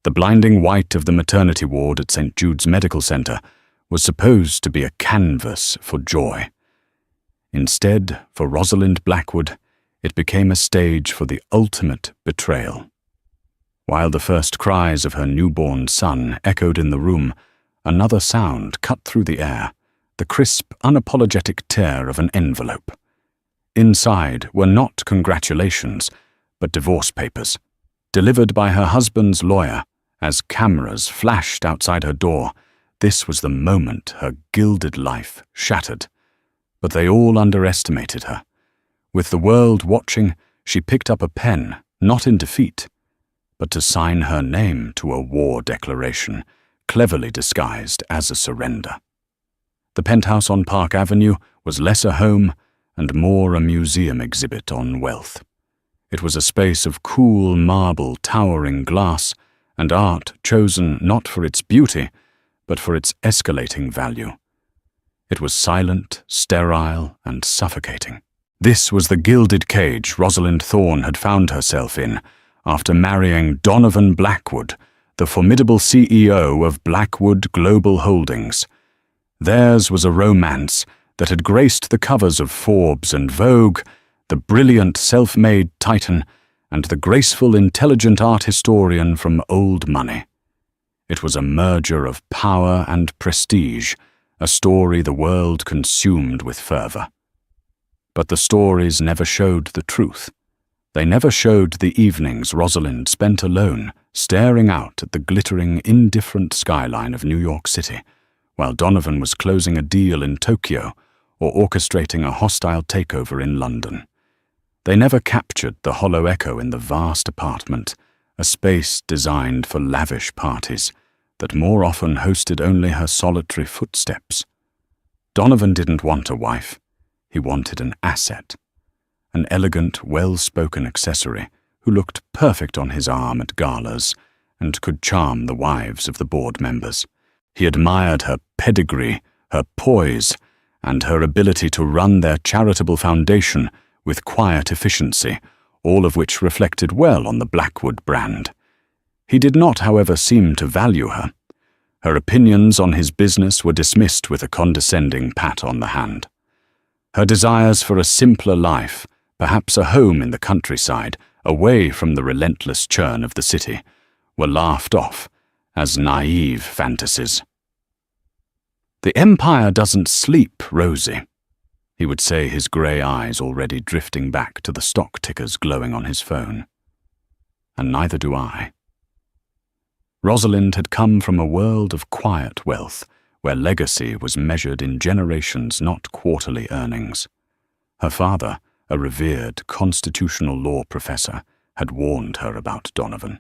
The blinding white of the maternity ward at St. Jude's Medical Center was supposed to be a canvas for joy. Instead, for Rosalind Blackwood, it became a stage for the ultimate betrayal. While the first cries of her newborn son echoed in the room, another sound cut through the air, the crisp, unapologetic tear of an envelope. Inside were not congratulations, but divorce papers, delivered by her husband's lawyer. As cameras flashed outside her door, this was the moment her gilded life shattered. But they all underestimated her. With the world watching, she picked up a pen, not in defeat, but to sign her name to a war declaration, cleverly disguised as a surrender. The penthouse on Park Avenue was less a home and more a museum exhibit on wealth. It was a space of cool marble towering glass and art chosen not for its beauty, but for its escalating value. It was silent, sterile, and suffocating. This was the gilded cage Rosalind Thorne had found herself in after marrying Donovan Blackwood, the formidable CEO of Blackwood Global Holdings. Theirs was a romance that had graced the covers of Forbes and Vogue, the brilliant self-made titan, and the graceful, intelligent art historian from Old Money. It was a merger of power and prestige, a story the world consumed with fervor. But the stories never showed the truth. They never showed the evenings Rosalind spent alone, staring out at the glittering, indifferent skyline of New York City, while Donovan was closing a deal in Tokyo or orchestrating a hostile takeover in London. They never captured the hollow echo in the vast apartment, a space designed for lavish parties that more often hosted only her solitary footsteps. Donovan didn't want a wife. He wanted an asset, an elegant, well-spoken accessory who looked perfect on his arm at galas and could charm the wives of the board members. He admired her pedigree, her poise, and her ability to run their charitable foundation with quiet efficiency, all of which reflected well on the Blackwood brand. He did not, however, seem to value her. Her opinions on his business were dismissed with a condescending pat on the hand. Her desires for a simpler life, perhaps a home in the countryside, away from the relentless churn of the city, were laughed off as naive fantasies. "The empire doesn't sleep, Rosie," he would say, his grey eyes already drifting back to the stock tickers glowing on his phone. And neither do I. Rosalind had come from a world of quiet wealth, where legacy was measured in generations, not quarterly earnings. Her father, a revered constitutional law professor, had warned her about Donovan.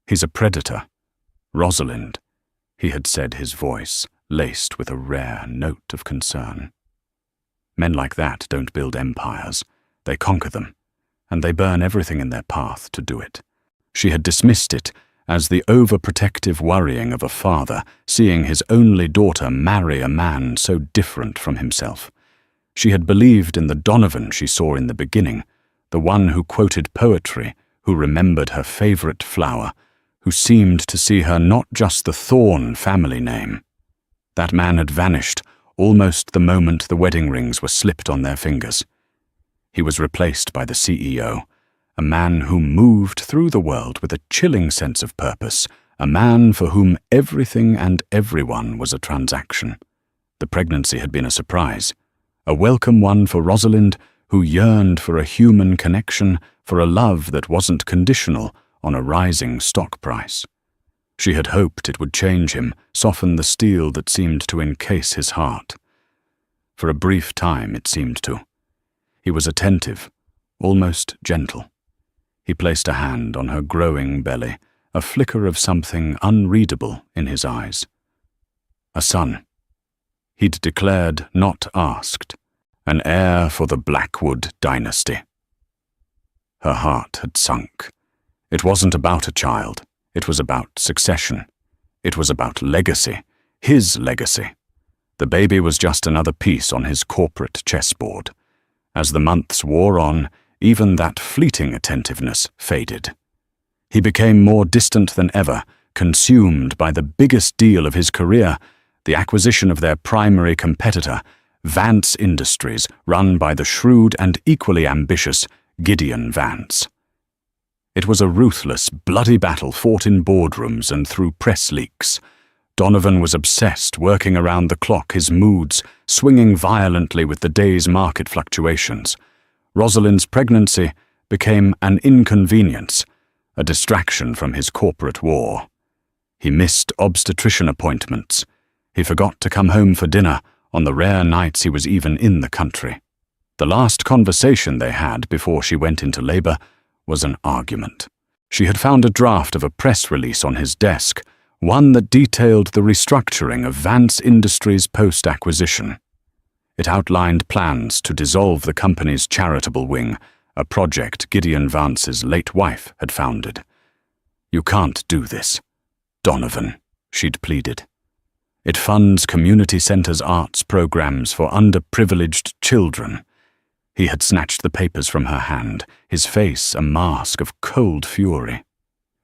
"He's a predator. Rosalind," he had said, his voice laced with a rare note of concern. "Men like that don't build empires. They conquer them, and they burn everything in their path to do it." She had dismissed it as the overprotective worrying of a father seeing his only daughter marry a man so different from himself. She had believed in the Donovan she saw in the beginning, the one who quoted poetry, who remembered her favorite flower, who seemed to see her not just the Thorne family name. That man had vanished almost the moment the wedding rings were slipped on their fingers. He was replaced by the CEO, a man who moved through the world with a chilling sense of purpose, a man for whom everything and everyone was a transaction. The pregnancy had been a surprise, a welcome one for Rosalind, who yearned for a human connection, for a love that wasn't conditional on a rising stock price. She had hoped it would change him, soften the steel that seemed to encase his heart. For a brief time, it seemed to. He was attentive, almost gentle. He placed a hand on her growing belly, a flicker of something unreadable in his eyes. A son. He'd declared, not asked, an heir for the Blackwood dynasty. Her heart had sunk. It wasn't about a child. It was about succession. It was about legacy, his legacy. The baby was just another piece on his corporate chessboard. As the months wore on, even that fleeting attentiveness faded. He became more distant than ever, consumed by the biggest deal of his career, the acquisition of their primary competitor, Vance Industries, run by the shrewd and equally ambitious Gideon Vance. It was a ruthless, bloody battle fought in boardrooms and through press leaks. Donovan was obsessed, working around the clock, his moods swinging violently with the day's market fluctuations. Rosalind's pregnancy became an inconvenience, a distraction from his corporate war. He missed obstetrician appointments. He forgot to come home for dinner on the rare nights he was even in the country. The last conversation they had before she went into labor was an argument. She had found a draft of a press release on his desk, one that detailed the restructuring of Vance Industries post-acquisition. It outlined plans to dissolve the company's charitable wing, a project Gideon Vance's late wife had founded. "You can't do this, Donovan," she'd pleaded. "It funds community centers' arts programs for underprivileged children." He had snatched the papers from her hand, his face a mask of cold fury.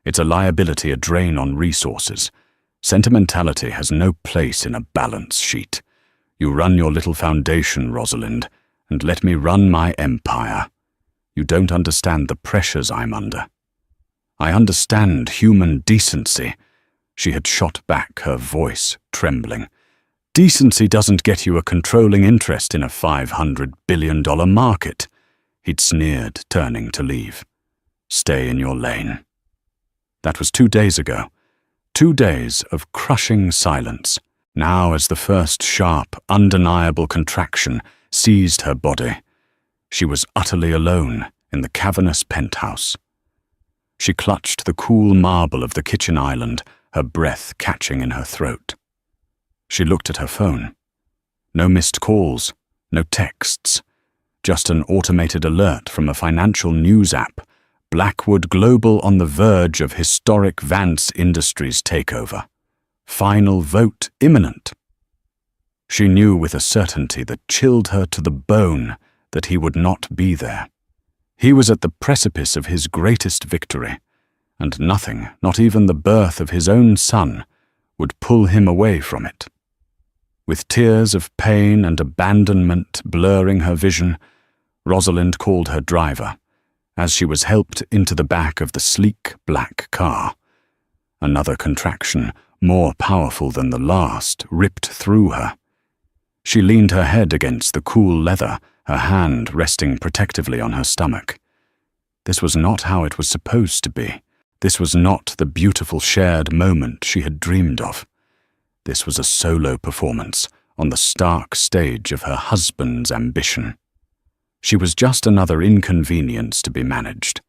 "It's a liability, a drain on resources. Sentimentality has no place in a balance sheet. You run your little foundation, Rosalind, and let me run my empire. You don't understand the pressures I'm under." "I understand human decency," she had shot back, her voice trembling. "Decency doesn't get you a controlling interest in a $500 billion market." He'd sneered, turning to leave. "Stay in your lane." That was 2 days ago. 2 days of crushing silence. Now, as the first sharp, undeniable contraction seized her body, she was utterly alone in the cavernous penthouse. She clutched the cool marble of the kitchen island, her breath catching in her throat. She looked at her phone. No missed calls, no texts, just an automated alert from a financial news app. Blackwood Global on the verge of historic Vance Industries takeover. Final vote imminent. She knew with a certainty that chilled her to the bone that he would not be there. He was at the precipice of his greatest victory, and nothing, not even the birth of his own son, would pull him away from it. With tears of pain and abandonment blurring her vision, Rosalind called her driver, as she was helped into the back of the sleek black car. Another contraction, more powerful than the last, ripped through her. She leaned her head against the cool leather, her hand resting protectively on her stomach. This was not how it was supposed to be. This was not the beautiful shared moment she had dreamed of. This was a solo performance on the stark stage of her husband's ambition. She was just another inconvenience to be managed.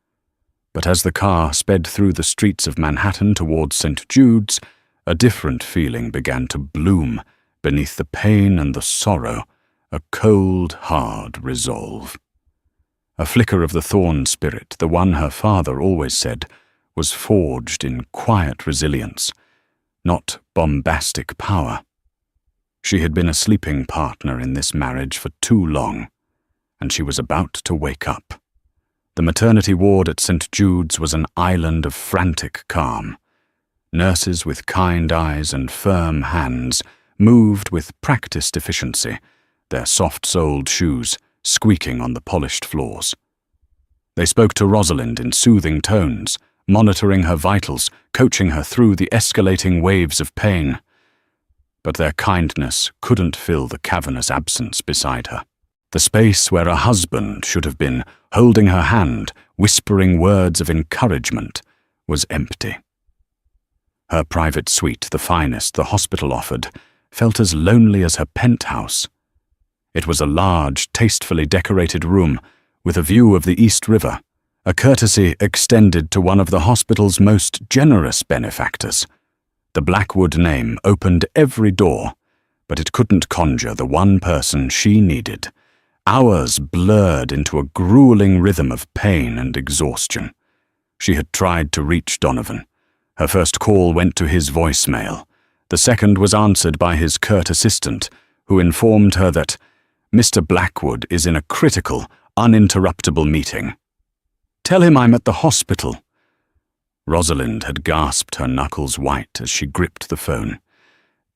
But as the car sped through the streets of Manhattan towards St. Jude's, a different feeling began to bloom beneath the pain and the sorrow, a cold, hard resolve. A flicker of the Thorne spirit, the one her father always said, was forged in quiet resilience, not bombastic power. She had been a sleeping partner in this marriage for too long, and she was about to wake up. The maternity ward at St. Jude's was an island of frantic calm. Nurses with kind eyes and firm hands moved with practiced efficiency, their soft-soled shoes squeaking on the polished floors. They spoke to Rosalind in soothing tones, monitoring her vitals, coaching her through the escalating waves of pain. But their kindness couldn't fill the cavernous absence beside her. The space where a husband should have been, holding her hand, whispering words of encouragement, was empty. Her private suite, the finest the hospital offered, felt as lonely as her penthouse. It was a large, tastefully decorated room with a view of the East River, a courtesy extended to one of the hospital's most generous benefactors. The Blackwood name opened every door, but it couldn't conjure the one person she needed. Hours blurred into a grueling rhythm of pain and exhaustion. She had tried to reach Donovan. Her first call went to his voicemail. The second was answered by his curt assistant, who informed her that Mr. Blackwood is in a critical, uninterruptible meeting. "Tell him I'm at the hospital." Rosalind had gasped, her knuckles white as she gripped the phone.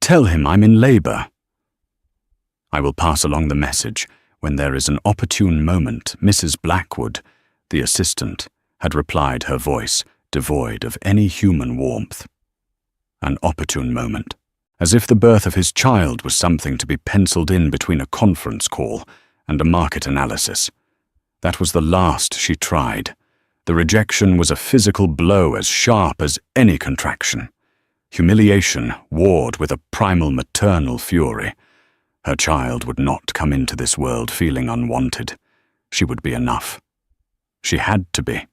"Tell him I'm in labor." "I will pass along the message. When there is an opportune moment," Mrs. Blackwood, the assistant, had replied, her voice devoid of any human warmth. An opportune moment. As if the birth of his child was something to be penciled in between a conference call and a market analysis. That was the last she tried. The rejection was a physical blow as sharp as any contraction. Humiliation warred with a primal maternal fury. Her child would not come into this world feeling unwanted. She would be enough. She had to be.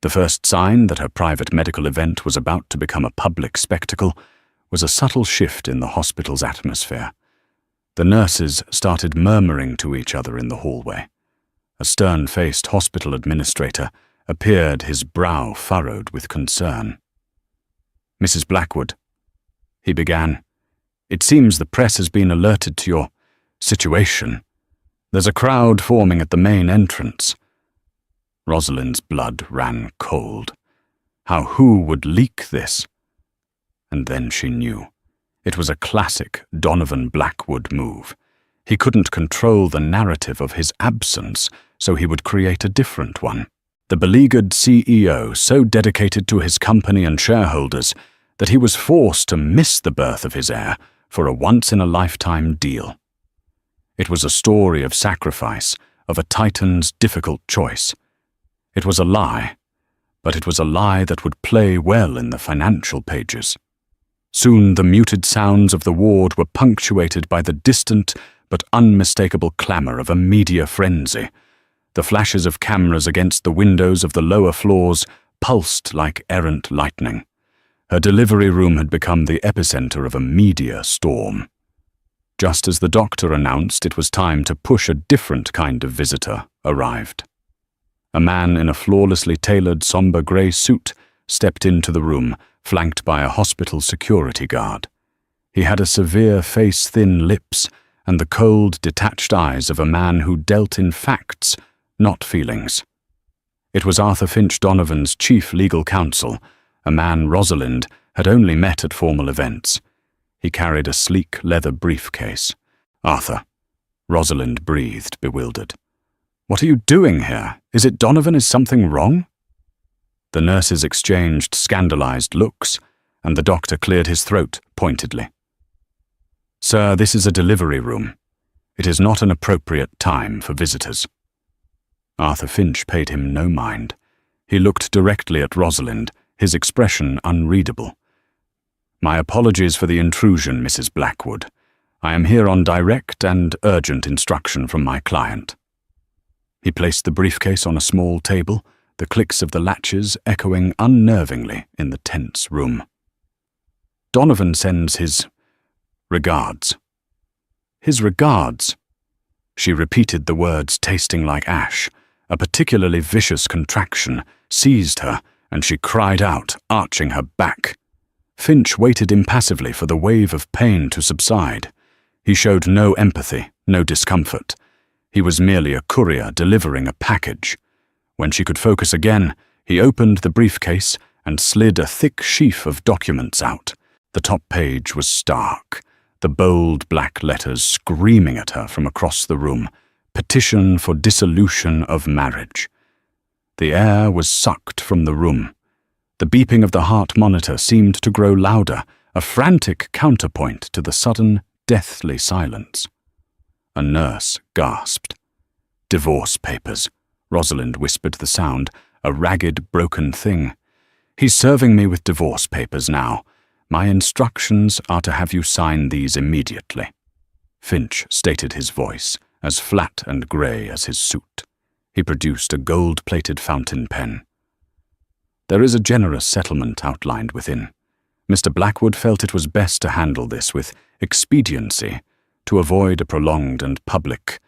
The first sign that her private medical event was about to become a public spectacle was a subtle shift in the hospital's atmosphere. The nurses started murmuring to each other in the hallway. A stern-faced hospital administrator appeared, his brow furrowed with concern. "Mrs. Blackwood," he began, "it seems the press has been alerted to your situation. There's a crowd forming at the main entrance." Rosalind's blood ran cold. Who would leak this? And then she knew. It was a classic Donovan Blackwood move. He couldn't control the narrative of his absence, so he would create a different one. The beleaguered CEO, so dedicated to his company and shareholders that he was forced to miss the birth of his heir for a once-in-a-lifetime deal. It was a story of sacrifice, of a titan's difficult choice. It was a lie, but it was a lie that would play well in the financial pages. Soon the muted sounds of the ward were punctuated by the distant but unmistakable clamor of a media frenzy. The flashes of cameras against the windows of the lower floors pulsed like errant lightning. Her delivery room had become the epicenter of a media storm. Just as the doctor announced it was time to push, a different kind of visitor arrived. A man in a flawlessly tailored somber grey suit stepped into the room, flanked by a hospital security guard. He had a severe face, thin lips, and the cold, detached eyes of a man who dealt in facts, not feelings. It was Arthur Finch Donovan's chief legal counsel, a man Rosalind had only met at formal events. He carried a sleek leather briefcase. "Arthur," Rosalind breathed, bewildered. "What are you doing here? Is it Donovan? Is something wrong?" The nurses exchanged scandalized looks, and the doctor cleared his throat pointedly. "Sir, this is a delivery room. It is not an appropriate time for visitors." Arthur Finch paid him no mind. He looked directly at Rosalind, his expression unreadable. "My apologies for the intrusion, Mrs. Blackwood. I am here on direct and urgent instruction from my client." He placed the briefcase on a small table, the clicks of the latches echoing unnervingly in the tense room. "Donovan sends his regards." "His regards?" She repeated the words, tasting like ash. A particularly vicious contraction seized her, and she cried out, arching her back. Finch waited impassively for the wave of pain to subside. He showed no empathy, no discomfort. He was merely a courier delivering a package. When she could focus again, he opened the briefcase and slid a thick sheaf of documents out. The top page was stark, the bold black letters screaming at her from across the room. Petition for dissolution of marriage. The air was sucked from the room. The beeping of the heart monitor seemed to grow louder, a frantic counterpoint to the sudden, deathly silence. A nurse gasped. "Divorce papers," Rosalind whispered the sound, a ragged, broken thing. "He's serving me with divorce papers now. My instructions are to have you sign these immediately." Finch stated his voice, as flat and grey as his suit. He produced a gold-plated fountain pen. "There is a generous settlement outlined within. Mr. Blackwood felt it was best to handle this with expediency, to avoid a prolonged and public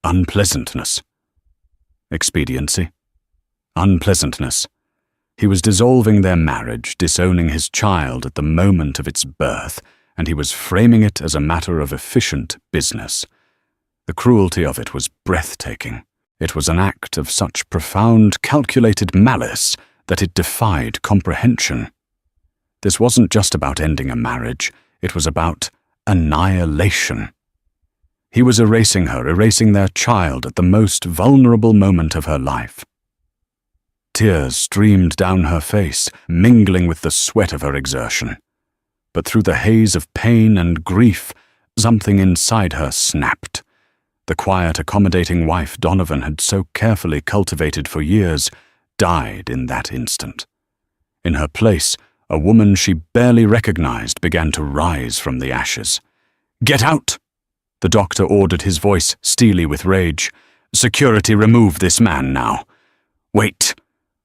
unpleasantness." Expediency? Unpleasantness. He was dissolving their marriage, disowning his child at the moment of its birth, and he was framing it as a matter of efficient business. The cruelty of it was breathtaking. It was an act of such profound, calculated malice that it defied comprehension. This wasn't just about ending a marriage, it was about annihilation. He was erasing her, erasing their child at the most vulnerable moment of her life. Tears streamed down her face, mingling with the sweat of her exertion. But through the haze of pain and grief, something inside her snapped. The quiet, accommodating wife Donovan had so carefully cultivated for years died in that instant. In her place, a woman she barely recognized began to rise from the ashes. "Get out!" The doctor ordered, his voice steely with rage. "Security, remove this man now." "Wait,"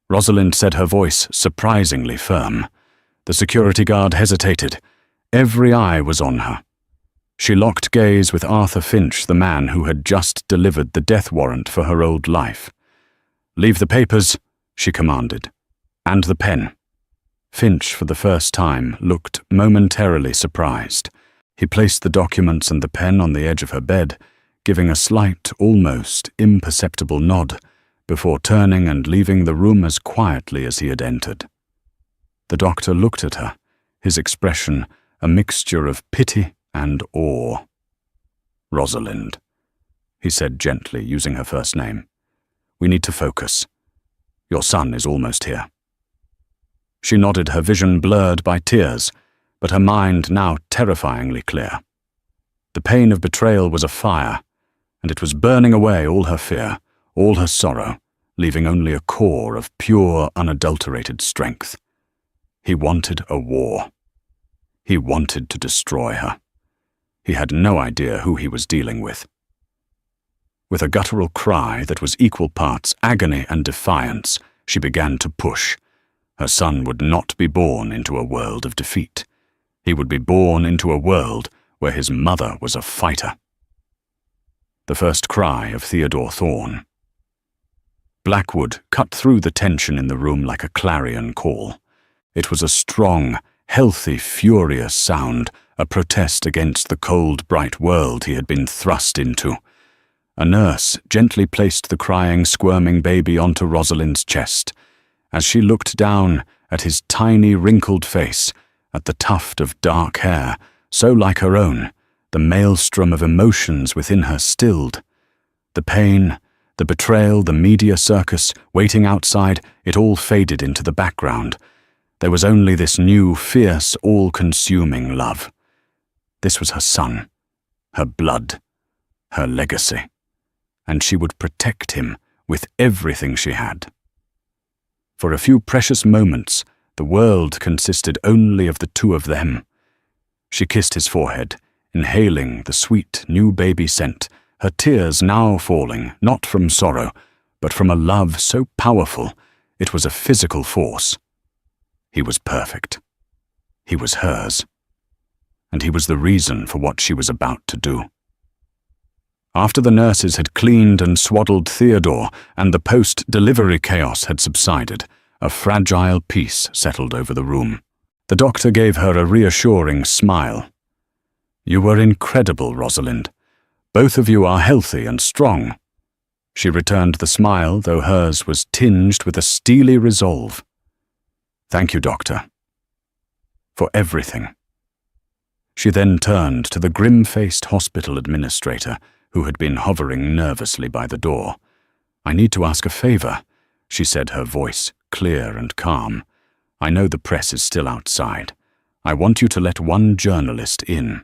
Rosalind said, her voice surprisingly firm. The security guard hesitated. Every eye was on her. She locked gaze with Arthur Finch, the man who had just delivered the death warrant for her old life. "Leave the papers," she commanded, "and the pen." Finch, for the first time, looked momentarily surprised. He placed the documents and the pen on the edge of her bed, giving a slight, almost imperceptible nod, before turning and leaving the room as quietly as he had entered. The doctor looked at her, his expression a mixture of pity and awe. "Rosalind," he said gently, using her first name, "we need to focus. Your son is almost here." She nodded, her vision blurred by tears, but her mind now terrifyingly clear. The pain of betrayal was a fire, and it was burning away all her fear, all her sorrow, leaving only a core of pure, unadulterated strength. He wanted a war. He wanted to destroy her. He had no idea who he was dealing with. With a guttural cry that was equal parts agony and defiance, she began to push. Her son would not be born into a world of defeat. He would be born into a world where his mother was a fighter. The first cry of Theodore Thorne. Blackwood cut through the tension in the room like a clarion call. It was a strong, healthy, furious sound, a protest against the cold, bright world he had been thrust into. A nurse gently placed the crying, squirming baby onto Rosalind's chest. As she looked down at his tiny, wrinkled face, at the tuft of dark hair, so like her own, the maelstrom of emotions within her stilled. The pain, the betrayal, the media circus, waiting outside, it all faded into the background. There was only this new, fierce, all-consuming love. This was her son, her blood, her legacy, and she would protect him with everything she had. For a few precious moments, the world consisted only of the two of them. She kissed his forehead, inhaling the sweet new baby scent, her tears now falling, not from sorrow, but from a love so powerful it was a physical force. He was perfect. He was hers. And he was the reason for what she was about to do. After the nurses had cleaned and swaddled Theodore and the post-delivery chaos had subsided, a fragile peace settled over the room. The doctor gave her a reassuring smile. "You were incredible, Rosalind. Both of you are healthy and strong." She returned the smile, though hers was tinged with a steely resolve. "Thank you, doctor, for everything." She then turned to the grim-faced hospital administrator, who had been hovering nervously by the door. "I need to ask a favor," she said, her voice clear and calm. "I know the press is still outside. I want you to let one journalist in.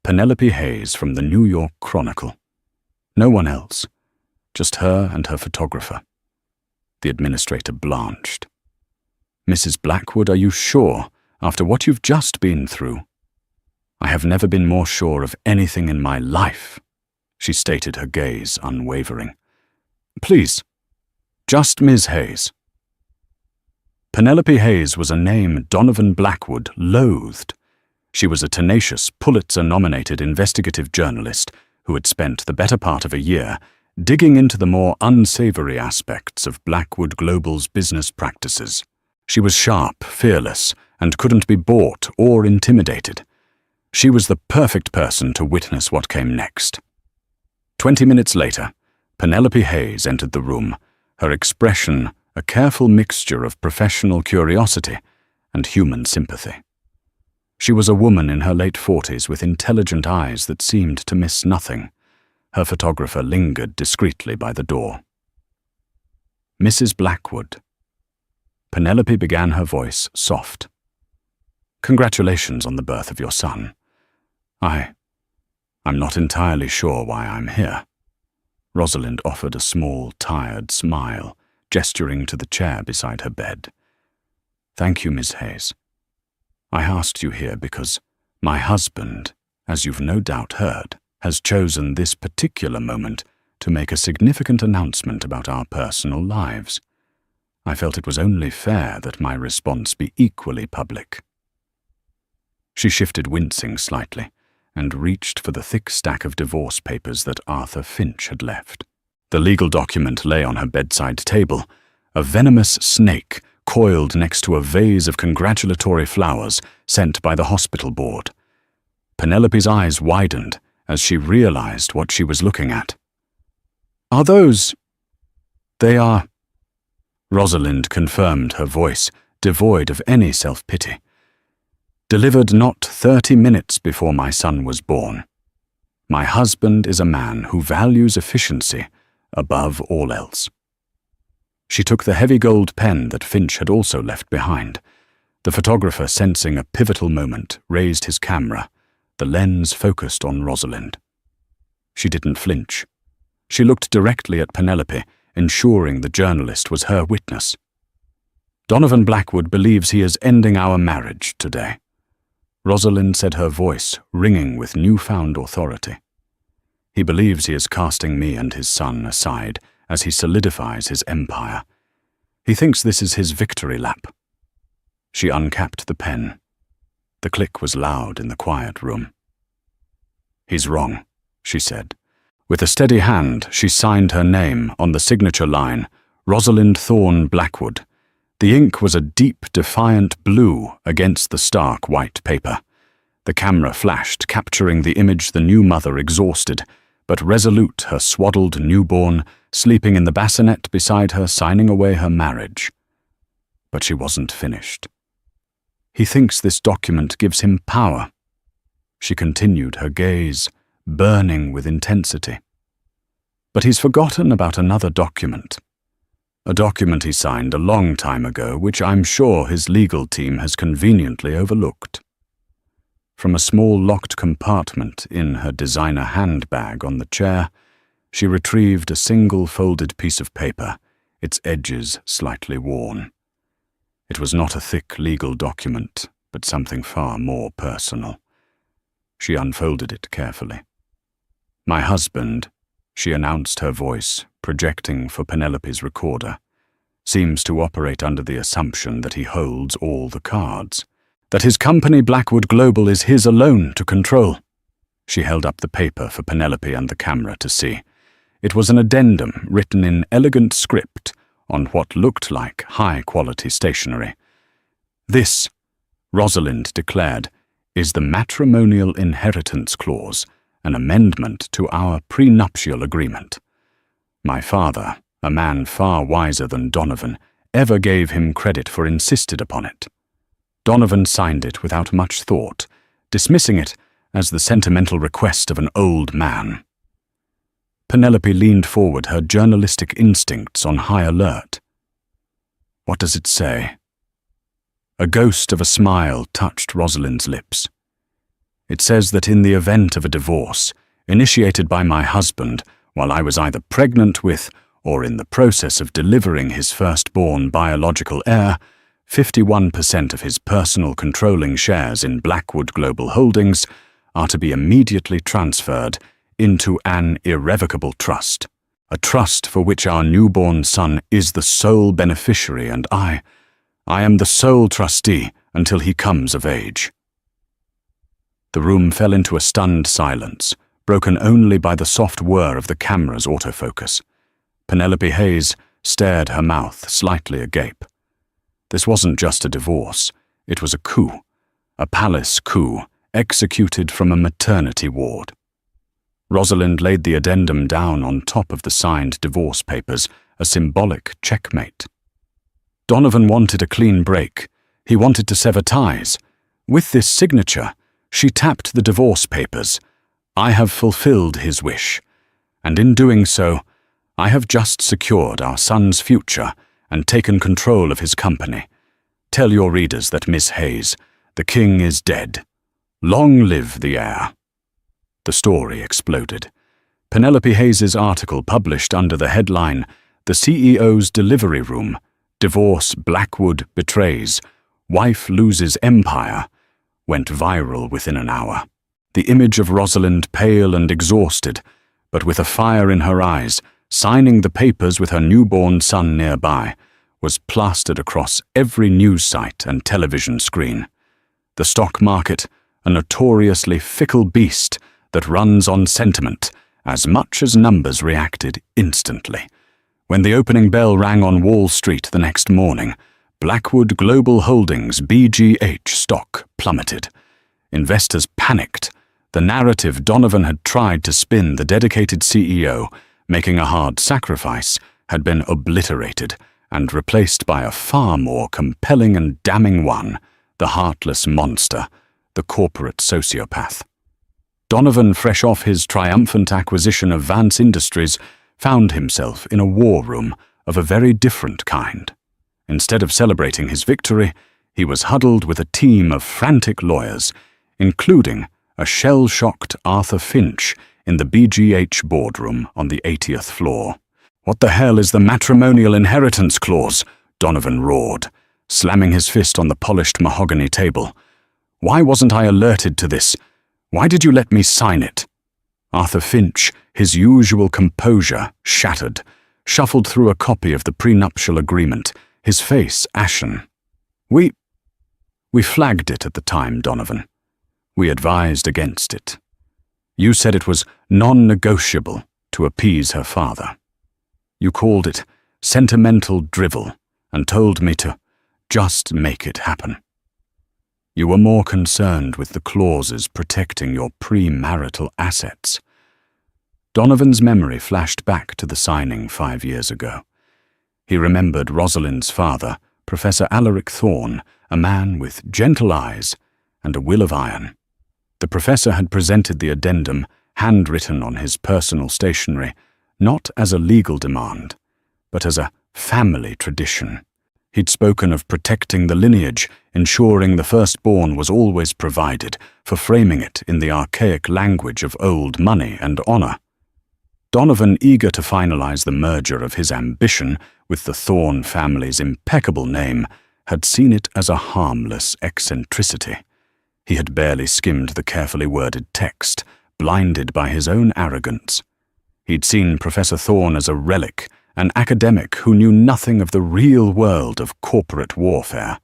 Penelope Hayes from the New York Chronicle. No one else. Just her and her photographer." The administrator blanched. "Mrs. Blackwood, are you sure, after what you've just been through?" "I have never been more sure of anything in my life," she stated, her gaze unwavering. "Please, just Ms. Hayes." Penelope Hayes was a name Donovan Blackwood loathed. She was a tenacious, Pulitzer-nominated investigative journalist who had spent the better part of a year digging into the more unsavory aspects of Blackwood Global's business practices. She was sharp, fearless, and couldn't be bought or intimidated. She was the perfect person to witness what came next. 20 minutes later, Penelope Hayes entered the room, her expression a careful mixture of professional curiosity and human sympathy. She was a woman in her late 40s with intelligent eyes that seemed to miss nothing. Her photographer lingered discreetly by the door. "Mrs. Blackwood." Penelope began, her voice soft. "Congratulations on the birth of your son. I'm not entirely sure why I'm here." Rosalind offered a small, tired smile, gesturing to the chair beside her bed. "Thank you, Miss Hayes. I asked you here because my husband, as you've no doubt heard, has chosen this particular moment to make a significant announcement about our personal lives. I felt it was only fair that my response be equally public." She shifted, wincing slightly, and reached for the thick stack of divorce papers that Arthur Finch had left. The legal document lay on her bedside table, a venomous snake coiled next to a vase of congratulatory flowers sent by the hospital board. Penelope's eyes widened as she realized what she was looking at. "Are those—" "They are," Rosalind confirmed, her voice devoid of any self-pity. "Delivered not 30 minutes before my son was born. My husband is a man who values efficiency above all else." She took the heavy gold pen that Finch had also left behind. The photographer, sensing a pivotal moment, raised his camera, the lens focused on Rosalind. She didn't flinch. She looked directly at Penelope, ensuring the journalist was her witness. "Donovan Blackwood believes he is ending our marriage today," Rosalind said, her voice ringing with newfound authority. "He believes he is casting me and his son aside as he solidifies his empire. He thinks this is his victory lap." She uncapped the pen. The click was loud in the quiet room. "He's wrong," she said. With a steady hand, she signed her name on the signature line, Rosalind Thorne Blackwood. The ink was a deep, defiant blue against the stark white paper. The camera flashed, capturing the image the new mother, exhausted, but resolute, her swaddled newborn, sleeping in the bassinet beside her, signing away her marriage. But she wasn't finished. "He thinks this document gives him power," she continued, her gaze burning with intensity. "But he's forgotten about another document. A document he signed a long time ago, which I'm sure his legal team has conveniently overlooked." From a small locked compartment in her designer handbag on the chair, she retrieved a single folded piece of paper, its edges slightly worn. It was not a thick legal document, but something far more personal. She unfolded it carefully. "My husband," she announced, her voice projecting for Penelope's recorder, "seems to operate under the assumption that he holds all the cards, that his company Blackwood Global is his alone to control." She held up the paper for Penelope and the camera to see. It was an addendum written in elegant script on what looked like high-quality stationery. "This," Rosalind declared, "is the matrimonial inheritance clause, an amendment to our prenuptial agreement. My father, a man far wiser than Donovan, ever gave him credit for insisted upon it. Donovan signed it without much thought, dismissing it as the sentimental request of an old man." Penelope leaned forward, her journalistic instincts on high alert. "What does it say?" A ghost of a smile touched Rosalind's lips. "It says that in the event of a divorce, initiated by my husband while I was either pregnant with or in the process of delivering his firstborn biological heir, 51% of his personal controlling shares in Blackwood Global Holdings are to be immediately transferred into an irrevocable trust, a trust for which our newborn son is the sole beneficiary, and I am the sole trustee until he comes of age." The room fell into a stunned silence, broken only by the soft whir of the camera's autofocus. Penelope Hayes stared, her mouth slightly agape. This wasn't just a divorce, it was a coup, a palace coup executed from a maternity ward. Rosalind laid the addendum down on top of the signed divorce papers, a symbolic checkmate. Donovan wanted a clean break. He wanted to sever ties. With this signature, she tapped the divorce papers. I have fulfilled his wish. And in doing so, I have just secured our son's future and taken control of his company. Tell your readers that, Miss Hayes, the king is dead. Long live the heir. The story exploded. Penelope Hayes's article, published under the headline, "The CEO's Delivery Room, Divorce Blackwood Betrays, Wife Loses Empire," went viral within an hour. The image of Rosalind, pale and exhausted, but with a fire in her eyes, signing the papers with her newborn son nearby, was plastered across every news site and television screen. The stock market, a notoriously fickle beast that runs on sentiment as much as numbers, reacted instantly. When the opening bell rang on Wall Street the next morning, Blackwood Global Holdings (BGH) stock plummeted. Investors panicked. The narrative Donovan had tried to spin the dedicated CEO, making a hard sacrifice, had been obliterated and replaced by a far more compelling and damning one, the heartless monster, the corporate sociopath. Donovan, fresh off his triumphant acquisition of Vance Industries, found himself in a war room of a very different kind. Instead of celebrating his victory, he was huddled with a team of frantic lawyers, including a shell-shocked Arthur Finch in the BGH boardroom on the 80th floor. "What the hell is the matrimonial inheritance clause?" Donovan roared, slamming his fist on the polished mahogany table. "Why wasn't I alerted to this? Why did you let me sign it?" Arthur Finch, his usual composure shattered, shuffled through a copy of the prenuptial agreement, his face ashen. We flagged it at the time, Donovan. We advised against it. You said it was non-negotiable to appease her father. You called it sentimental drivel and told me to just make it happen. You were more concerned with the clauses protecting your premarital assets. Donovan's memory flashed back to the signing 5 years ago. He remembered Rosalind's father, Professor Alaric Thorne, a man with gentle eyes and a will of iron. The professor had presented the addendum, handwritten on his personal stationery, not as a legal demand, but as a family tradition. He'd spoken of protecting the lineage, ensuring the firstborn was always provided, for framing it in the archaic language of old money and honor. Donovan, eager to finalize the merger of his ambition with the Thorne family's impeccable name, had seen it as a harmless eccentricity. He had barely skimmed the carefully worded text, blinded by his own arrogance. He'd seen Professor Thorne as a relic, an academic who knew nothing of the real world of corporate warfare.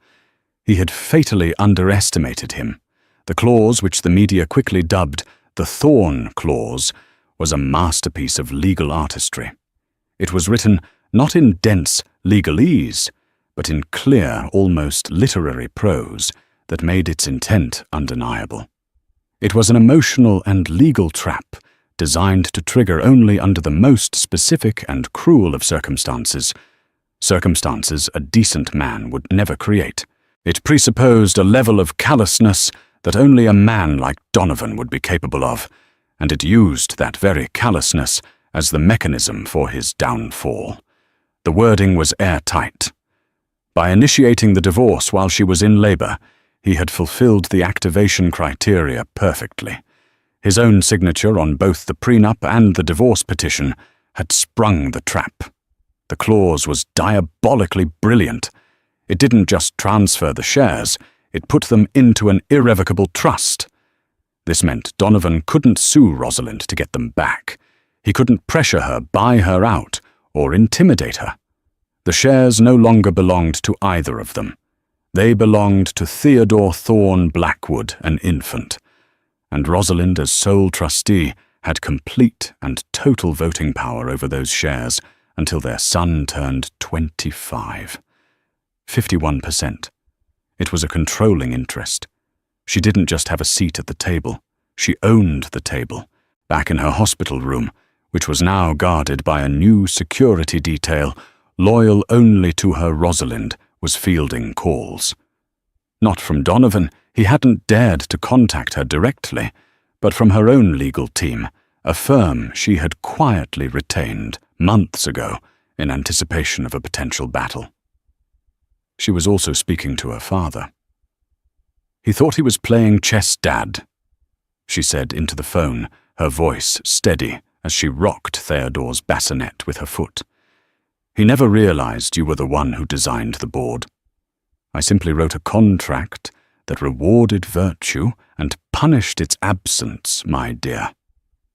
He had fatally underestimated him. The clause, which the media quickly dubbed the Thorne Clause, was a masterpiece of legal artistry. It was written not in dense legalese, but in clear, almost literary prose that made its intent undeniable. It was an emotional and legal trap designed to trigger only under the most specific and cruel of circumstances a decent man would never create. It presupposed a level of callousness that only a man like Donovan would be capable of, and it used that very callousness as the mechanism for his downfall. The wording was airtight. By initiating the divorce while she was in labor, he had fulfilled the activation criteria perfectly. His own signature on both the prenup and the divorce petition had sprung the trap. The clause was diabolically brilliant. It didn't just transfer the shares, it put them into an irrevocable trust. This meant Donovan couldn't sue Rosalind to get them back. He couldn't pressure her, buy her out, or intimidate her. The shares no longer belonged to either of them. They belonged to Theodore Thorne Blackwood, an infant, and Rosalind, as sole trustee, had complete and total voting power over those shares until their son turned 25. 51%. It was a controlling interest. She didn't just have a seat at the table, she owned the table, back in her hospital room, which was now guarded by a new security detail, loyal only to her Rosalind, was fielding calls. Not from Donovan, he hadn't dared to contact her directly, but from her own legal team, a firm she had quietly retained months ago in anticipation of a potential battle. She was also speaking to her father. "He thought he was playing chess, Dad," she said into the phone, her voice steady as she rocked Theodore's bassinet with her foot. "He never realized you were the one who designed the board. I simply wrote a contract that rewarded virtue and punished its absence, my dear."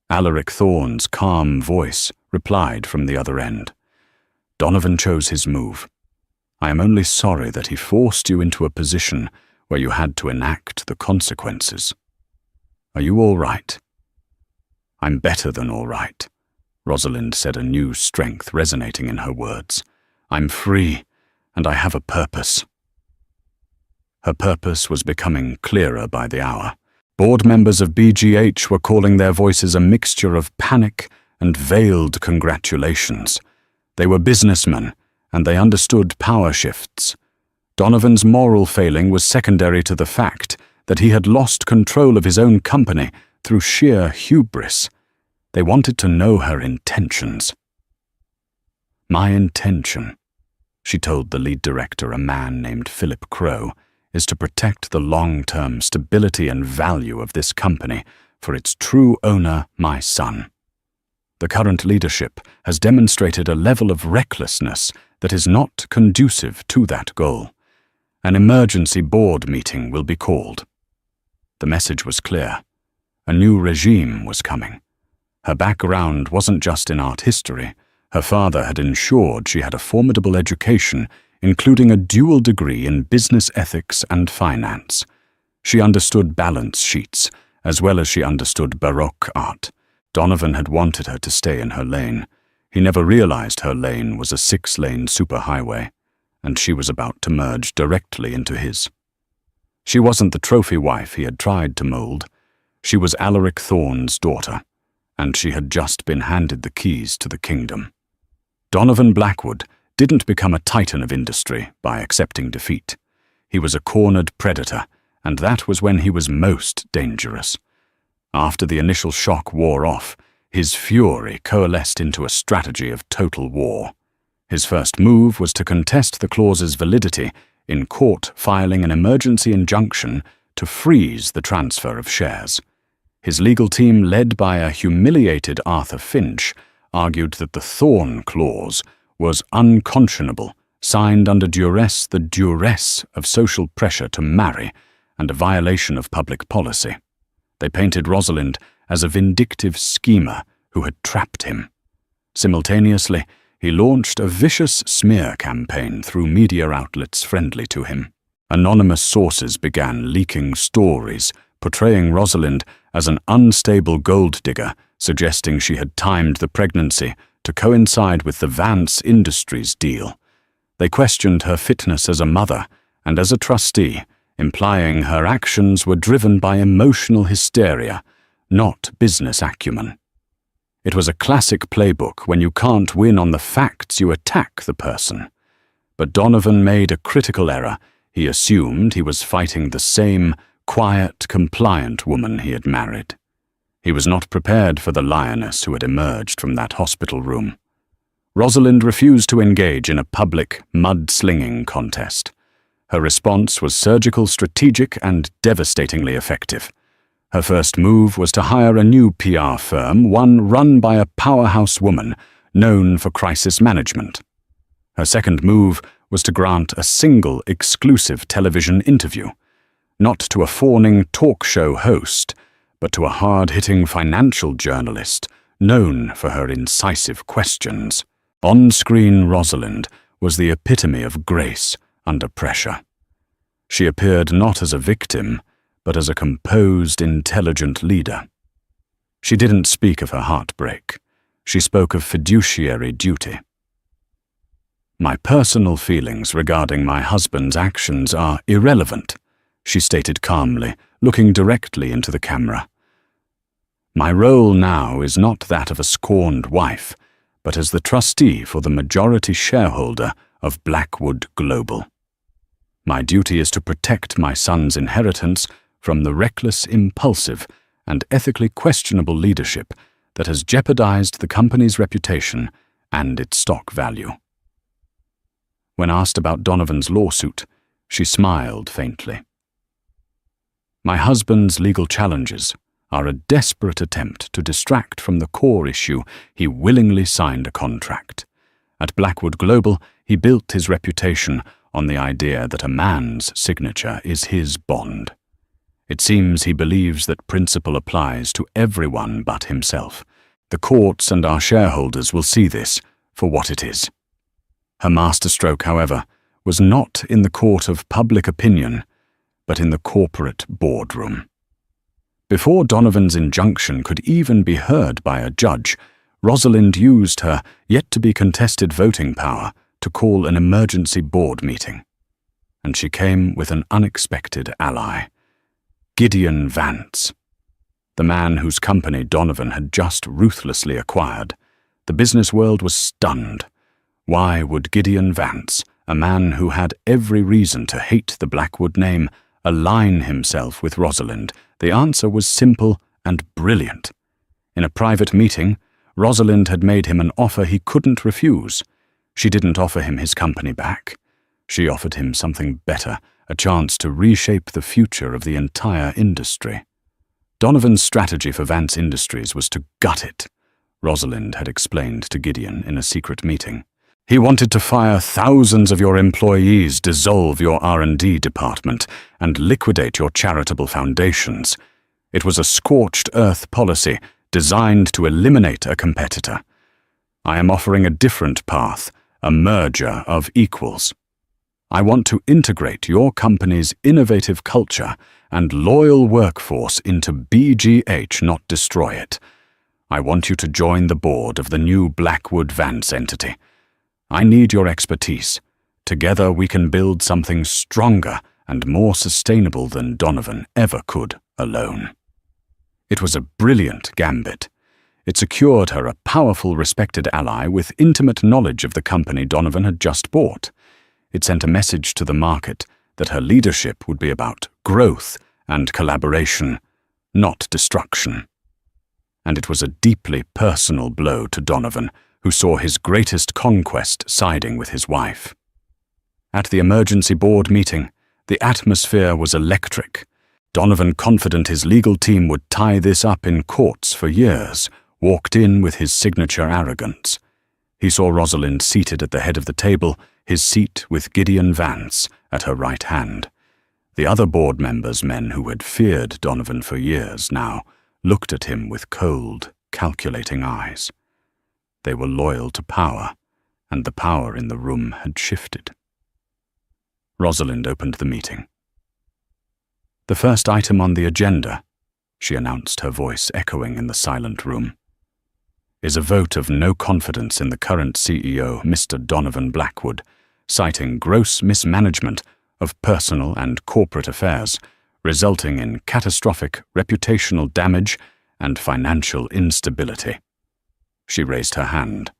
Alaric Thorne's calm voice replied from the other end. "Donovan chose his move. I am only sorry that he forced you into a position where you had to enact the consequences. Are you all right?" "I'm better than all right," Rosalind said, a new strength resonating in her words. "I'm free, and I have a purpose." Her purpose was becoming clearer by the hour. Board members of BGH were calling their voices a mixture of panic and veiled congratulations. They were businessmen, and they understood power shifts. Donovan's moral failing was secondary to the fact that he had lost control of his own company through sheer hubris. They wanted to know her intentions. "My intention," she told the lead director, a man named Philip Crow, "is to protect the long-term stability and value of this company for its true owner, my son. The current leadership has demonstrated a level of recklessness that is not conducive to that goal. An emergency board meeting will be called." The message was clear. A new regime was coming. Her background wasn't just in art history. Her father had ensured she had a formidable education, including a dual degree in business ethics and finance. She understood balance sheets, as well as she understood Baroque art. Donovan had wanted her to stay in her lane. He never realized her lane was a 6-lane superhighway, and she was about to merge directly into his. She wasn't the trophy wife he had tried to mold. She was Alaric Thorne's daughter, and she had just been handed the keys to the kingdom. Donovan Blackwood didn't become a titan of industry by accepting defeat. He was a cornered predator, and that was when he was most dangerous. After the initial shock wore off, his fury coalesced into a strategy of total war. His first move was to contest the clause's validity in court, filing an emergency injunction to freeze the transfer of shares. His legal team, led by a humiliated Arthur Finch, argued that the Thorne clause was unconscionable, signed under duress, the duress of social pressure to marry, and a violation of public policy. They painted Rosalind as a vindictive schemer who had trapped him. Simultaneously, he launched a vicious smear campaign through media outlets friendly to him. Anonymous sources began leaking stories portraying Rosalind as an unstable gold digger, suggesting she had timed the pregnancy to coincide with the Vance Industries deal. They questioned her fitness as a mother and as a trustee, implying her actions were driven by emotional hysteria, not business acumen. It was a classic playbook. When you can't win on the facts, you attack the person. But Donovan made a critical error. He assumed he was fighting the same quiet, compliant woman he had married. He was not prepared for the lioness who had emerged from that hospital room. Rosalind refused to engage in a public mud-slinging contest. Her response was surgical, strategic, and devastatingly effective. Her first move was to hire a new PR firm, one run by a powerhouse woman known for crisis management. Her second move was to grant a single exclusive television interview, not to a fawning talk show host, but to a hard-hitting financial journalist known for her incisive questions. On-screen Rosalind was the epitome of grace under pressure. She appeared not as a victim, but as a composed, intelligent leader. She didn't speak of her heartbreak. She spoke of fiduciary duty. "My personal feelings regarding my husband's actions are irrelevant," she stated calmly, looking directly into the camera. "My role now is not that of a scorned wife, but as the trustee for the majority shareholder of Blackwood Global." My duty is to protect my son's inheritance from the reckless, impulsive, and ethically questionable leadership that has jeopardized the company's reputation and its stock value." When asked about Donovan's lawsuit, she smiled faintly. "My husband's legal challenges are a desperate attempt to distract from the core issue he willingly signed a contract. At Blackwood Global, he built his reputation on the idea that a man's signature is his bond. It seems he believes that principle applies to everyone but himself. The courts and our shareholders will see this for what it is." Her masterstroke, however, was not in the court of public opinion, but in the corporate boardroom. Before Donovan's injunction could even be heard by a judge, Rosalind used her yet-to-be-contested voting power to call an emergency board meeting. And she came with an unexpected ally: Gideon Vance, the man whose company Donovan had just ruthlessly acquired. The business world was stunned. Why would Gideon Vance, a man who had every reason to hate the Blackwood name, align himself with Rosalind? The answer was simple and brilliant. In a private meeting, Rosalind had made him an offer he couldn't refuse. She didn't offer him his company back. She offered him something better, a chance to reshape the future of the entire industry. Donovan's strategy for Vance Industries was to gut it, Rosalind had explained to Gideon in a secret meeting. He wanted to fire thousands of your employees, dissolve your R&D department, and liquidate your charitable foundations. It was a scorched earth policy designed to eliminate a competitor. I am offering a different path, a merger of equals. I want to integrate your company's innovative culture and loyal workforce into BGH, not destroy it. I want you to join the board of the new Blackwood Vance entity. I need your expertise. Together we can build something stronger and more sustainable than Donovan ever could alone. It was a brilliant gambit. It secured her a powerful, respected ally with intimate knowledge of the company Donovan had just bought. It sent a message to the market that her leadership would be about growth and collaboration, not destruction. And it was a deeply personal blow to Donovan, who saw his greatest conquest siding with his wife. At the emergency board meeting, the atmosphere was electric. Donovan, confident his legal team would tie this up in courts for years, walked in with his signature arrogance. He saw Rosalind seated at the head of the table, his seat with Gideon Vance at her right hand. The other board members, men who had feared Donovan for years now, looked at him with cold, calculating eyes. They were loyal to power, and the power in the room had shifted. Rosalind opened the meeting. "The first item on the agenda," she announced, her voice echoing in the silent room, "is a vote of no confidence in the current CEO, Mr. Donovan Blackwood, citing gross mismanagement of personal and corporate affairs, resulting in catastrophic reputational damage and financial instability." She raised her hand.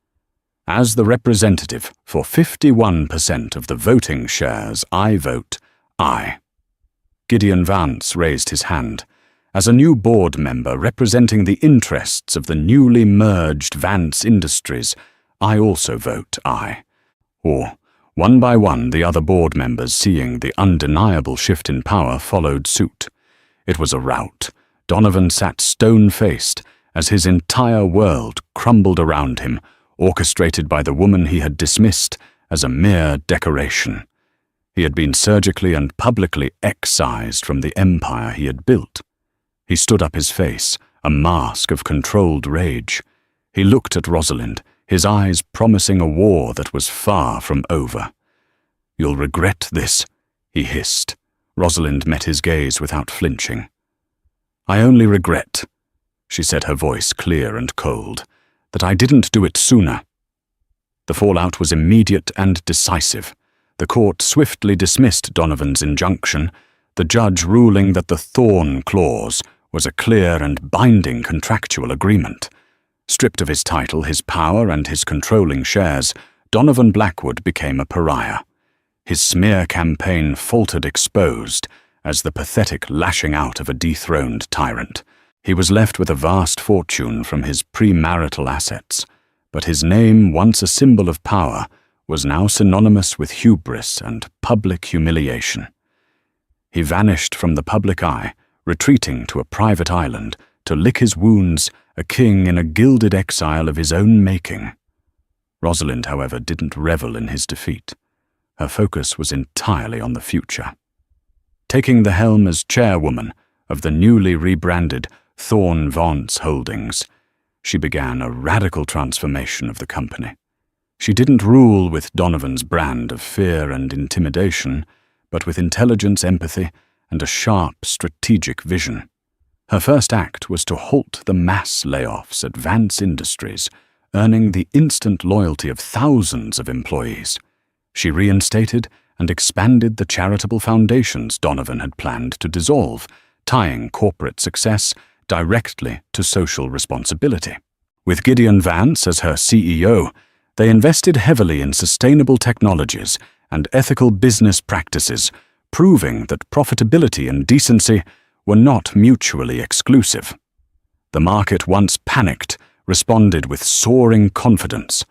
"As the representative for 51% of the voting shares, I vote aye." Gideon Vance raised his hand. "As a new board member representing the interests of the newly merged Vance Industries, I also vote aye." Or, one by one, the other board members, seeing the undeniable shift in power, followed suit. It was a rout. Donovan sat stone-faced as his entire world crumbled around him, orchestrated by the woman he had dismissed as a mere decoration. He had been surgically and publicly excised from the empire he had built. He stood up, his face a mask of controlled rage. He looked at Rosalind, his eyes promising a war that was far from over. "You'll regret this," he hissed. Rosalind met his gaze without flinching. "I only regret," she said, her voice clear and cold, "that I didn't do it sooner." The fallout was immediate and decisive. The court swiftly dismissed Donovan's injunction, the judge ruling that the Thorne clause was a clear and binding contractual agreement. Stripped of his title, his power, and his controlling shares, Donovan Blackwood became a pariah. His smear campaign faltered exposed as the pathetic lashing out of a dethroned tyrant. He was left with a vast fortune from his premarital assets, but his name, once a symbol of power, was now synonymous with hubris and public humiliation. He vanished from the public eye, retreating to a private island to lick his wounds, a king in a gilded exile of his own making. Rosalind, however, didn't revel in his defeat. Her focus was entirely on the future. Taking the helm as chairwoman of the newly rebranded Thorne Holdings, she began a radical transformation of the company. She didn't rule with Donovan's brand of fear and intimidation, but with intelligence, empathy, and a sharp, strategic vision. Her first act was to halt the mass layoffs at Vance Industries, earning the instant loyalty of thousands of employees. She reinstated and expanded the charitable foundations Donovan had planned to dissolve, tying corporate success directly to social responsibility. With Gideon Vance as her CEO, they invested heavily in sustainable technologies and ethical business practices, proving that profitability and decency were not mutually exclusive. The market, once panicked, responded with soaring confidence.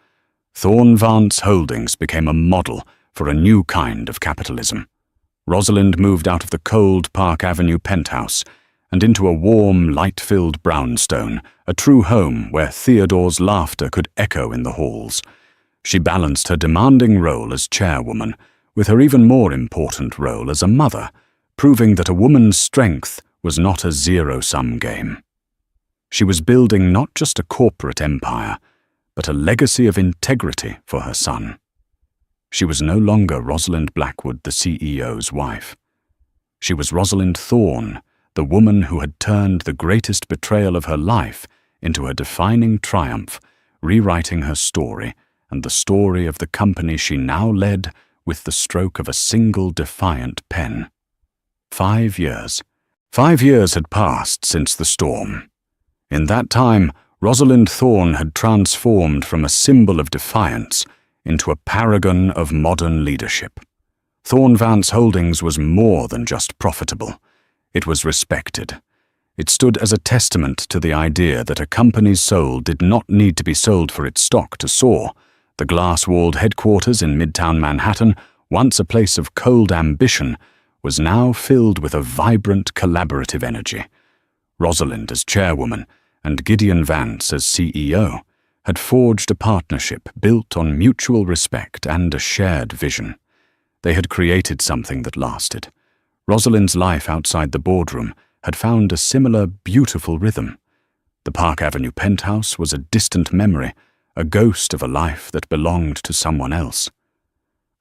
Thorne Holdings became a model for a new kind of capitalism. Rosalind moved out of the cold Park Avenue penthouse and into a warm, light-filled brownstone, a true home where Theodore's laughter could echo in the halls. She balanced her demanding role as chairwoman with her even more important role as a mother, proving that a woman's strength was not a zero-sum game. She was building not just a corporate empire, but a legacy of integrity for her son. She was no longer Rosalind Blackwood, the CEO's wife. She was Rosalind Thorne, the woman who had turned the greatest betrayal of her life into a defining triumph, rewriting her story and the story of the company she now led with the stroke of a single defiant pen. 5 years. 5 years had passed since the storm. In that time, Rosalind Thorne had transformed from a symbol of defiance into a paragon of modern leadership. Thorne Holdings was more than just profitable. It was respected. It stood as a testament to the idea that a company's soul did not need to be sold for its stock to soar. The glass-walled headquarters in Midtown Manhattan, once a place of cold ambition, was now filled with a vibrant collaborative energy. Rosalind as chairwoman and Gideon Vance as CEO had forged a partnership built on mutual respect and a shared vision. They had created something that lasted. Rosalind's life outside the boardroom had found a similar beautiful rhythm. The Park Avenue penthouse was a distant memory, a ghost of a life that belonged to someone else.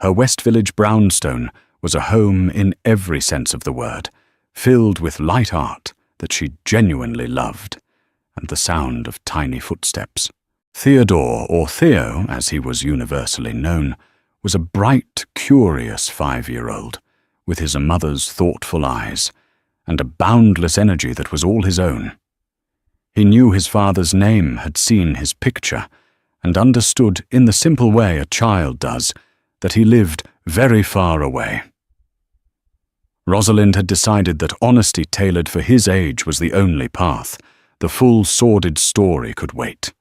Her West Village brownstone was a home in every sense of the word, filled with light art that she genuinely loved, and the sound of tiny footsteps. Theodore, or Theo, as he was universally known, was a bright, curious 5-year-old, with his mother's thoughtful eyes, and a boundless energy that was all his own. He knew his father's name, had seen his picture, and understood in the simple way a child does that he lived very far away. Rosalind had decided that honesty tailored for his age was the only path. The full sordid story could wait.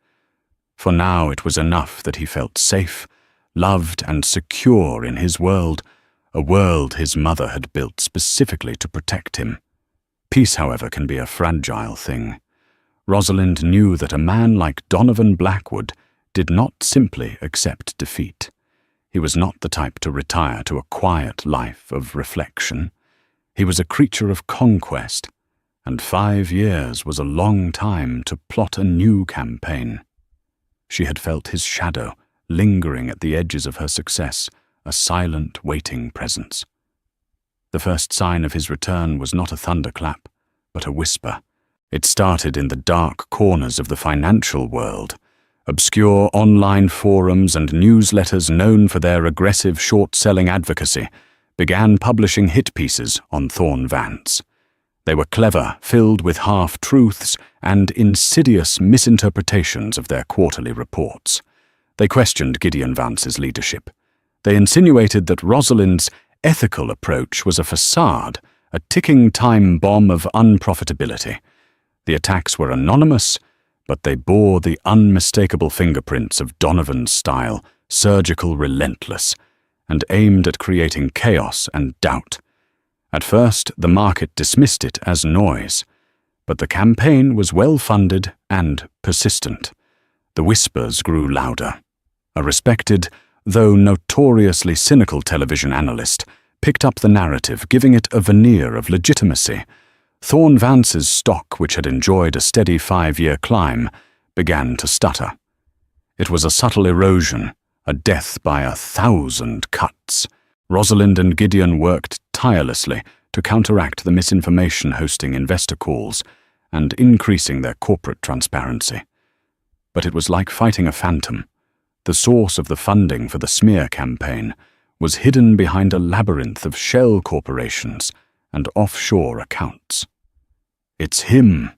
For now it was enough that he felt safe, loved and secure in his world, a world his mother had built specifically to protect him. Peace, however, can be a fragile thing. Rosalind knew that a man like Donovan Blackwood did not simply accept defeat. He was not the type to retire to a quiet life of reflection. He was a creature of conquest, and 5 years was a long time to plot a new campaign. She had felt his shadow lingering at the edges of her success, a silent, waiting presence. The first sign of his return was not a thunderclap, but a whisper. It started in the dark corners of the financial world. Obscure online forums and newsletters known for their aggressive short-selling advocacy began publishing hit pieces on Thorne Vance. They were clever, filled with half-truths and insidious misinterpretations of their quarterly reports. They questioned Gideon Vance's leadership. They insinuated that Rosalind's ethical approach was a facade, a ticking time bomb of unprofitability. The attacks were anonymous, but they bore the unmistakable fingerprints of Donovan's style, surgical, relentless, and aimed at creating chaos and doubt. At first, the market dismissed it as noise, but the campaign was well-funded and persistent. The whispers grew louder. A respected, though notoriously cynical television analyst picked up the narrative, giving it a veneer of legitimacy. Thorne Vance's stock, which had enjoyed a steady 5-year climb, began to stutter. It was a subtle erosion, a death by 1,000 cuts. Rosalind and Gideon worked tirelessly to counteract the misinformation, hosting investor calls and increasing their corporate transparency. But it was like fighting a phantom. The source of the funding for the smear campaign was hidden behind a labyrinth of shell corporations and offshore accounts. "It's him,"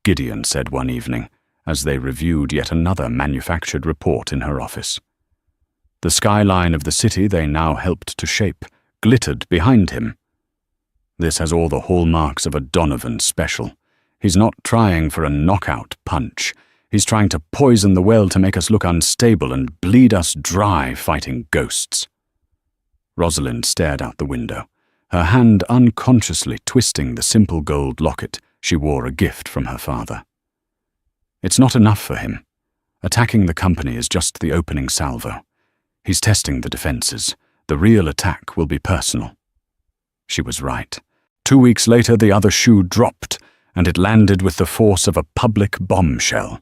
Gideon said one evening, as they reviewed yet another manufactured report in her office. The skyline of the city they now helped to shape glittered behind him. "This has all the hallmarks of a Donovan special. He's not trying for a knockout punch. He's trying to poison the well to make us look unstable and bleed us dry fighting ghosts." Rosalind stared out the window, her hand unconsciously twisting the simple gold locket she wore a gift from her father. It's not enough for him. Attacking the company is just the opening salvo. He's testing the defenses. The real attack will be personal. She was right. 2 weeks later, the other shoe dropped, and it landed with the force of a public bombshell.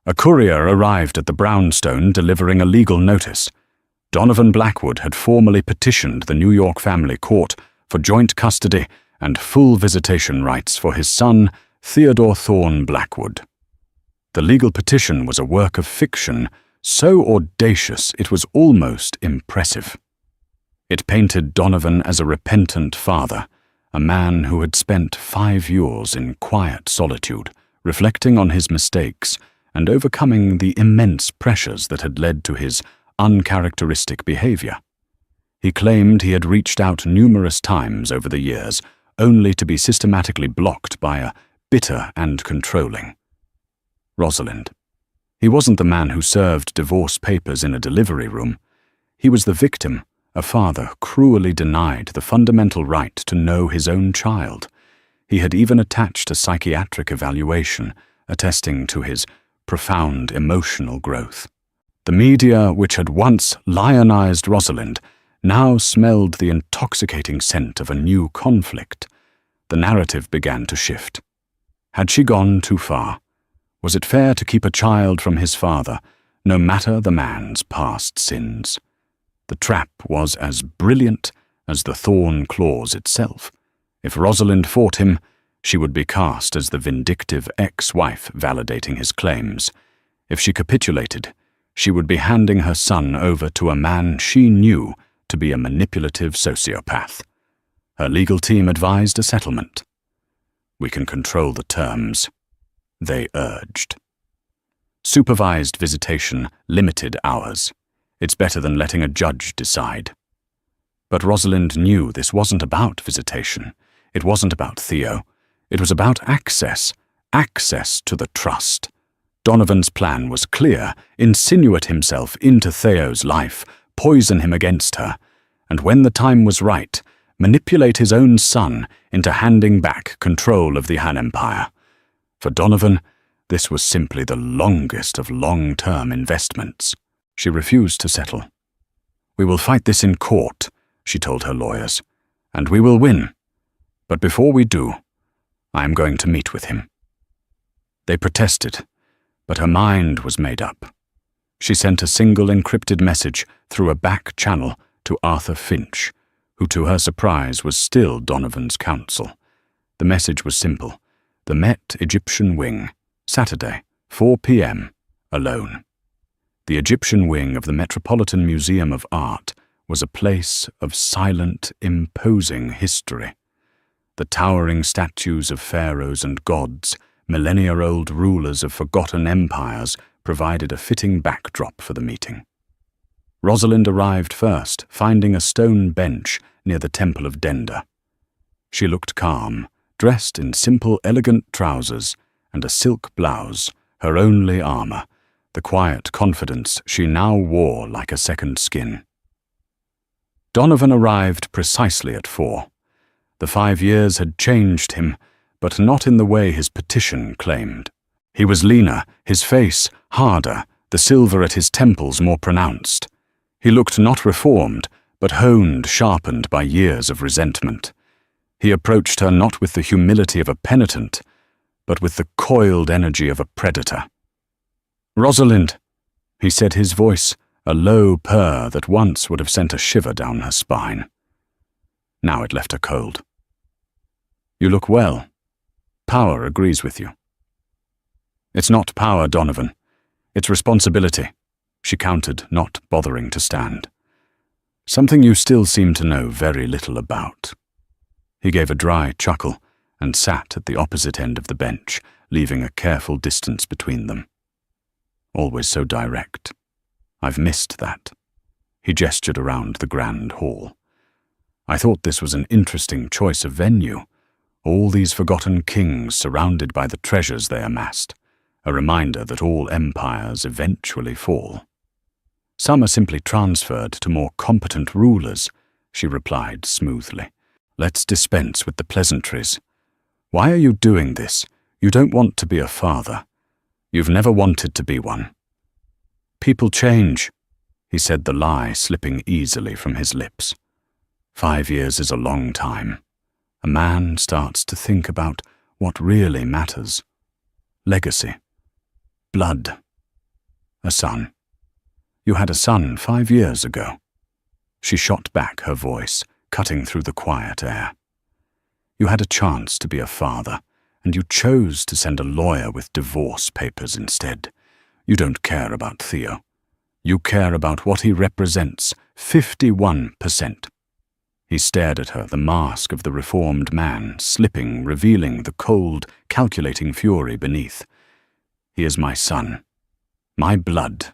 A courier arrived at the brownstone delivering a legal notice. Donovan Blackwood had formally petitioned the New York family court for joint custody and full visitation rights for his son, Theodore Thorne Blackwood. The legal petition was a work of fiction, so audacious it was almost impressive. It painted Donovan as a repentant father, a man who had spent 5 years in quiet solitude, reflecting on his mistakes and overcoming the immense pressures that had led to his uncharacteristic behavior. He claimed he had reached out numerous times over the years, only to be systematically blocked by a bitter and controlling Rosalind. He wasn't the man who served divorce papers in a delivery room. He was the victim, a father cruelly denied the fundamental right to know his own child. He had even attached a psychiatric evaluation, attesting to his profound emotional growth. The media, which had once lionized Rosalind, now smelled the intoxicating scent of a new conflict. The narrative began to shift. Had she gone too far? Was it fair to keep a child from his father, no matter the man's past sins? The trap was as brilliant as the thorn clause itself. If Rosalind fought him, she would be cast as the vindictive ex-wife validating his claims. If she capitulated, she would be handing her son over to a man she knew to be a manipulative sociopath. Her legal team advised a settlement. "We can control the terms," they urged. Supervised visitation, limited hours. It's better than letting a judge decide. But Rosalind knew this wasn't about visitation. It wasn't about Theo. It was about access to the trust. Donovan's plan was clear: insinuate himself into Theo's life, poison him against her, and when the time was right, manipulate his own son into handing back control of the Han Empire. For Donovan, this was simply the longest of long-term investments. She refused to settle. "We will fight this in court," she told her lawyers, "and we will win. But before we do, I am going to meet with him." They protested, but her mind was made up. She sent a single encrypted message through a back channel to Arthur Finch, who to her surprise was still Donovan's counsel. The message was simple: the Met Egyptian Wing, Saturday, 4 p.m., alone. The Egyptian wing of the Metropolitan Museum of Art was a place of silent, imposing history. The towering statues of pharaohs and gods, millennia-old rulers of forgotten empires, provided a fitting backdrop for the meeting. Rosalind arrived first, finding a stone bench near the Temple of Denda. She looked calm, dressed in simple, elegant trousers and a silk blouse, her only armor, the quiet confidence she now wore like a second skin. Donovan arrived precisely at 4. The 5 years had changed him, but not in the way his petition claimed. He was leaner, his face harder, the silver at his temples more pronounced. He looked not reformed, but honed, sharpened by years of resentment. He approached her not with the humility of a penitent, but with the coiled energy of a predator. "Rosalind," he said, his voice a low purr that once would have sent a shiver down her spine. Now it left her cold. "You look well. Power agrees with you." "It's not power, Donovan. It's responsibility," she countered, not bothering to stand. "Something you still seem to know very little about." He gave a dry chuckle and sat at the opposite end of the bench, leaving a careful distance between them. Always so direct. I've missed that. He gestured around the grand hall. I thought this was an interesting choice of venue. All these forgotten kings surrounded by the treasures they amassed, a reminder that all empires eventually fall. "Some are simply transferred to more competent rulers," she replied smoothly. "Let's dispense with the pleasantries. Why are you doing this? You don't want to be a father. You've never wanted to be one." "People change," he said, the lie slipping easily from his lips. 5 years is a long time. A man starts to think about what really matters. Legacy. Blood. A son. You had a son 5 years ago. She shot back, her voice cutting through the quiet air. You had a chance to be a father, and you chose to send a lawyer with divorce papers instead. You don't care about Theo. You care about what he represents, 51%. He stared at her, the mask of the reformed man, slipping, revealing the cold, calculating fury beneath. "He is my son. My blood.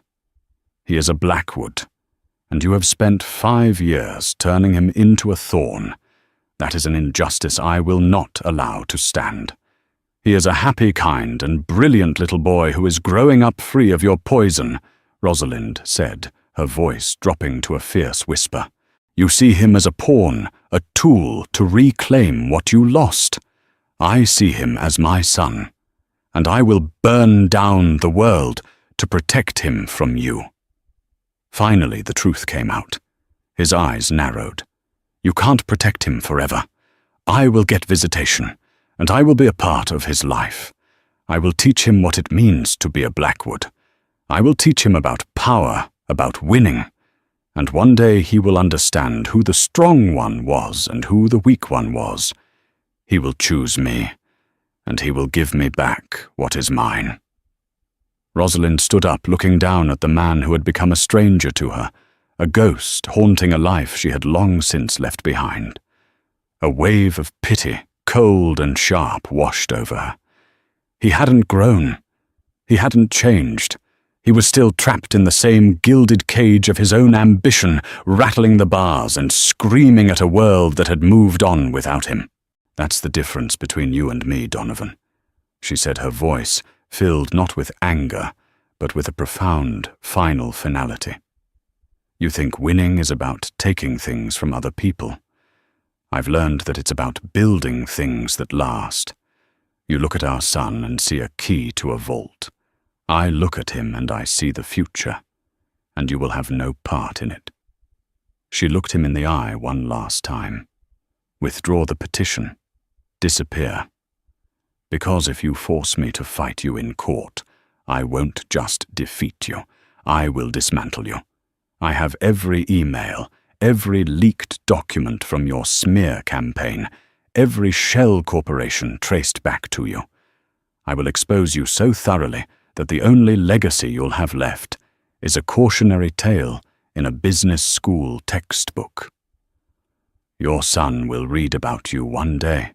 He is a Blackwood. And you have spent 5 years turning him into a Thorne. That is an injustice I will not allow to stand. He is a happy, kind, and brilliant little boy who is growing up free of your poison," Rosalind said, her voice dropping to a fierce whisper. "You see him as a pawn, a tool to reclaim what you lost. I see him as my son, and I will burn down the world to protect him from you." Finally, the truth came out. His eyes narrowed. "You can't protect him forever. I will get visitation, and I will be a part of his life. I will teach him what it means to be a Blackwood. I will teach him about power, about winning. And one day he will understand who the strong one was and who the weak one was. He will choose me, and he will give me back what is mine." Rosalind stood up, looking down at the man who had become a stranger to her, a ghost haunting a life she had long since left behind. A wave of pity, cold and sharp, washed over her. He hadn't grown. He hadn't changed. He was still trapped in the same gilded cage of his own ambition, rattling the bars and screaming at a world that had moved on without him. "That's the difference between you and me, Donovan," she said, her voice filled not with anger, but with a profound, final finality. "You think winning is about taking things from other people. I've learned that it's about building things that last. You look at our son and see a key to a vault. I look at him and I see the future, and you will have no part in it." She looked him in the eye one last time. "Withdraw the petition. Disappear. Because if you force me to fight you in court, I won't just defeat you. I will dismantle you. I have every email, every leaked document from your smear campaign, every shell corporation traced back to you. I will expose you so thoroughly that the only legacy you'll have left is a cautionary tale in a business school textbook. Your son will read about you one day,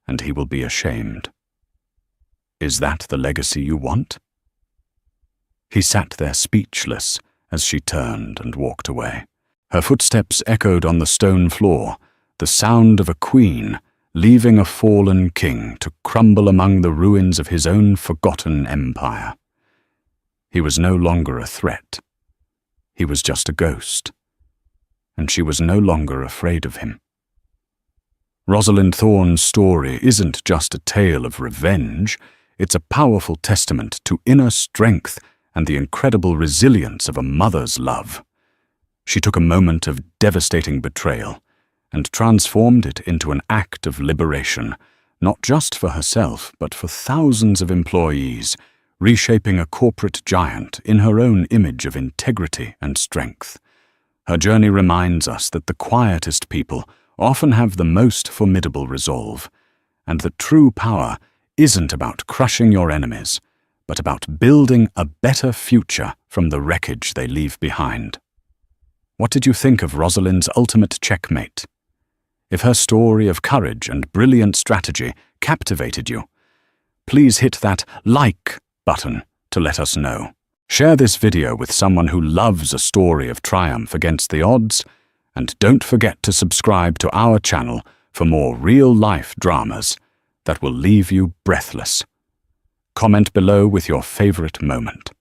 and he will be ashamed. Is that the legacy you want?" He sat there speechless as she turned and walked away. Her footsteps echoed on the stone floor, the sound of a queen leaving a fallen king to crumble among the ruins of his own forgotten empire. He was no longer a threat. He was just a ghost, and she was no longer afraid of him. Rosalind Thorne's story isn't just a tale of revenge, it's a powerful testament to inner strength and the incredible resilience of a mother's love. She took a moment of devastating betrayal and transformed it into an act of liberation, not just for herself, but for thousands of employees, reshaping a corporate giant in her own image of integrity and strength. Her journey reminds us that the quietest people often have the most formidable resolve, and that true power isn't about crushing your enemies, but about building a better future from the wreckage they leave behind. What did you think of Rosalind's ultimate checkmate? If her story of courage and brilliant strategy captivated you, please hit that like button to let us know. Share this video with someone who loves a story of triumph against the odds, and don't forget to subscribe to our channel for more real-life dramas that will leave you breathless. Comment below with your favorite moment.